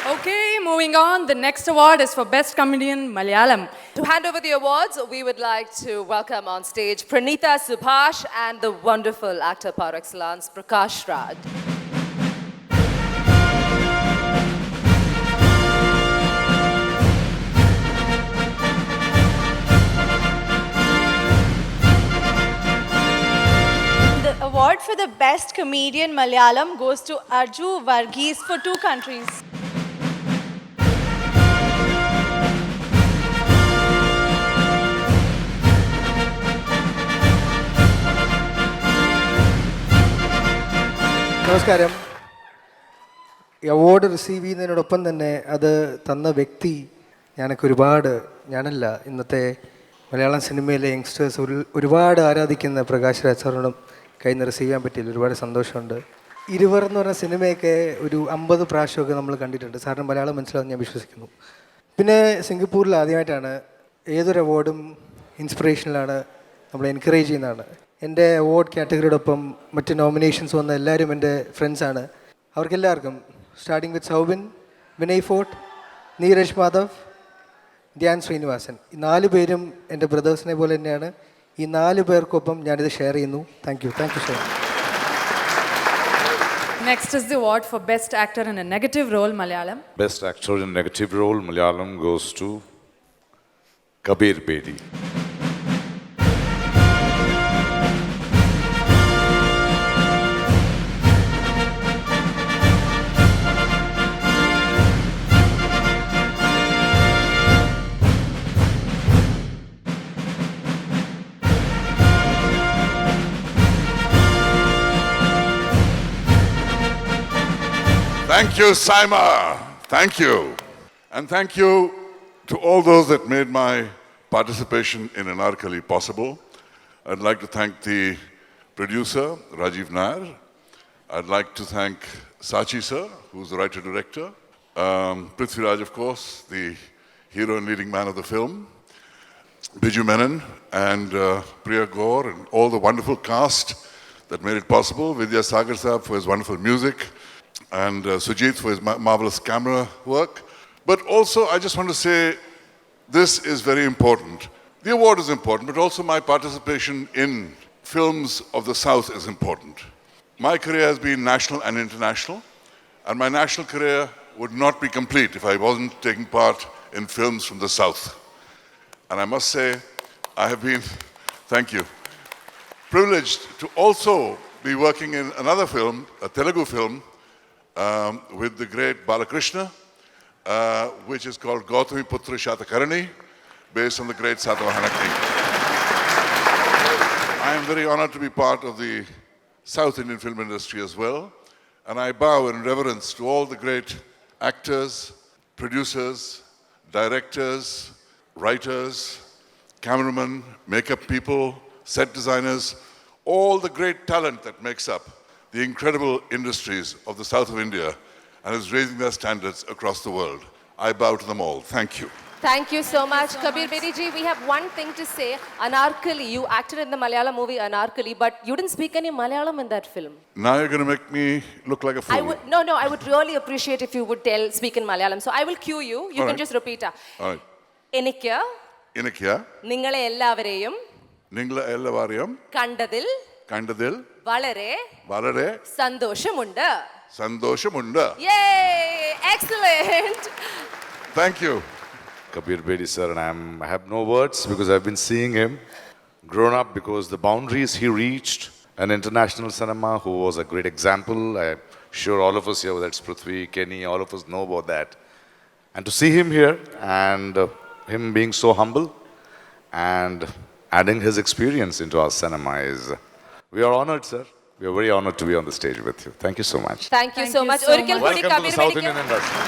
Okay, moving on. The next award is for Best Comedian Malayalam. To hand over the awards, we would like to welcome on stage Pranitha Subhash and the wonderful actor par excellence, Prakash Raj. The award for the Best Comedian Malayalam goes to Arju Varghese for 2 countries. നമസ്കാരം. ഈ award receive ചെയ്യുന്നതിനോടൊപ്പം തന്നെ അത് തന്ന വ്യക്തി ഞാനല്ല ഇന്നത്തെ മലയാളം സിനിമയിലെ youngsters ഒരുപാട് ആരാധിക്കുന്ന പ്രകാശ് രാജ് സാറിനോടും കയ്യിൽ നിന്ന് റിസീവ് ചെയ്യാൻ പറ്റിയില്ല. ഒരുപാട് സന്തോഷമുണ്ട്. ഇരുവർ എന്ന് പറഞ്ഞ സിനിമയൊക്കെ ഒരു 50 പ്രാവശ്യമൊക്കെ നമ്മൾ കണ്ടിട്ടുണ്ട്. സാറിന് മലയാളം മനസ്സിലാവും ഞാൻ വിശ്വസിക്കുന്നു. പിന്നെ സിംഗപ്പൂരിൽ ആദ്യമായിട്ടാണ് ഏതൊരു അവാർഡും ഇൻസ്പിറേഷനിലാണ്, നമ്മളെ എൻകറേജ് ചെയ്യുന്നതാണ്. എൻ്റെ അവാർഡ് കാറ്റഗറിയോടൊപ്പം മറ്റ് നോമിനേഷൻസ് വന്ന എല്ലാവരും എൻ്റെ ഫ്രണ്ട്സാണ്. അവർക്കെല്ലാവർക്കും സ്റ്റാർട്ടിങ് വിത്ത് സൗബിൻ, വിനയ് ഫോർട്ട്, നീരജ് മാധവ്, ധ്യാൻ ശ്രീനിവാസൻ, ഈ 4 പേരും എൻ്റെ ബ്രദേഴ്സിനെ പോലെ തന്നെയാണ്. ഈ 4 പേർക്കൊപ്പം ഞാനിത് ഷെയർ ചെയ്യുന്നു. Thank you so much. Next is the award for Best Actor in a Negative Role Malayalam. Best Actor in a Negative Role Malayalam goes to Kabir Bedi. Thank you, SIIMA. Thank you. And thank you to all those that made my participation in Anarkali possible. I'd like to thank the producer, Rajiv Nair. I'd like to thank Sachi sir, who's the writer-director. Prithviraj, of course, the hero and leading man of the film. Biju Menon and Priya Gaur and all the wonderful cast that made it possible. Vidya Sagar Saab for his wonderful music. And Sujit for his marvelous camera work. But also, I just want to say, this is very important. The award is important, but also my participation in films of the South is important. My career has been national and international, and my national career would not be complete if I wasn't taking part in films from the South. And I must say, I have been, thank you, privileged to also be working in another film, a Telugu film, with the great Balakrishna, which is called Gautami Putra Shatakarani, based on the great Satavahana king. I am very honored to be part of the South Indian film industry as well, and I bow in reverence to all the great actors, producers, directors, writers, cameramen, makeup people, set designers, all the great talent that makes up the incredible industries of the south of India and is raising their standards across the world. I bow to them all. Thank you. Thank you so much. Kabir Bedi ji, we have one thing to say. Anarkali, you acted in the Malayalam movie Anarkali, but you didn't speak any Malayalam in that film. Now you're going to make me look like a fool. I would really appreciate if you would speak in Malayalam. So I will cue you. You All can right. just repeat. All right. Enikya, Inakya, ningale ellavareyum Ningla Ellavariyam, kandadil Kandadil, valare Valare, sandoshamundu. Sandoshamunda. Yay! Excellent. Thank you. Kabir Bedi sir, and I have no words because I've been seeing him grown up, because the boundaries he reached in international cinema, who was a great example. I'm sure all of us here, whether it's Prithvi, Kenny, all of us know about that. And to see him here and him being so humble and adding his experience into our cinema is, we are honored, sir. We are very honored to be on the stage with you. Thank you so much. Thank you so much. so Orikal much. koodi Welcome to Kabir the South Bedi Indian industry.